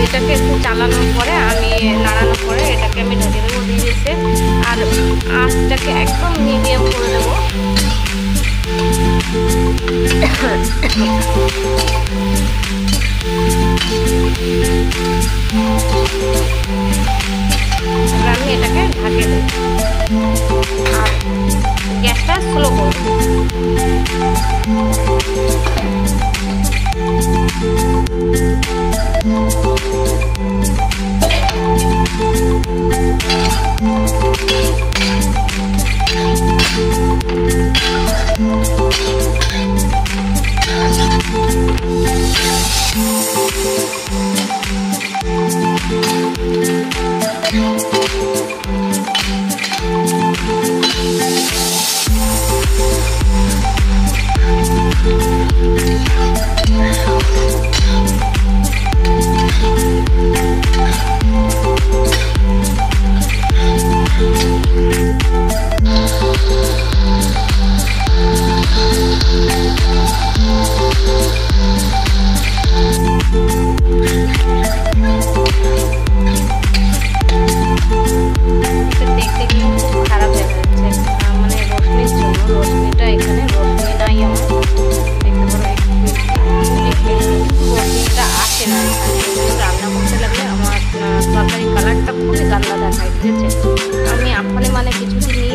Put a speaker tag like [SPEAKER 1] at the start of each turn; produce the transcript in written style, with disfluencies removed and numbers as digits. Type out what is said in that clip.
[SPEAKER 1] এটাকে একটু চালানোর পরে আমি নাড়ানোর পরে এটাকে আমি ঢেকে দেবো দিয়ে দিতে, আর আঁচটাকে একদম মিডিয়াম করে দেবো। আমি এটাকে ঢাকে দেব আর গ্যাসটা স্লো করব। তরকারি কালারটা খুবই গান্না দেখায়, ঠিক আছে। আমি আপনি মানে কিছুদিন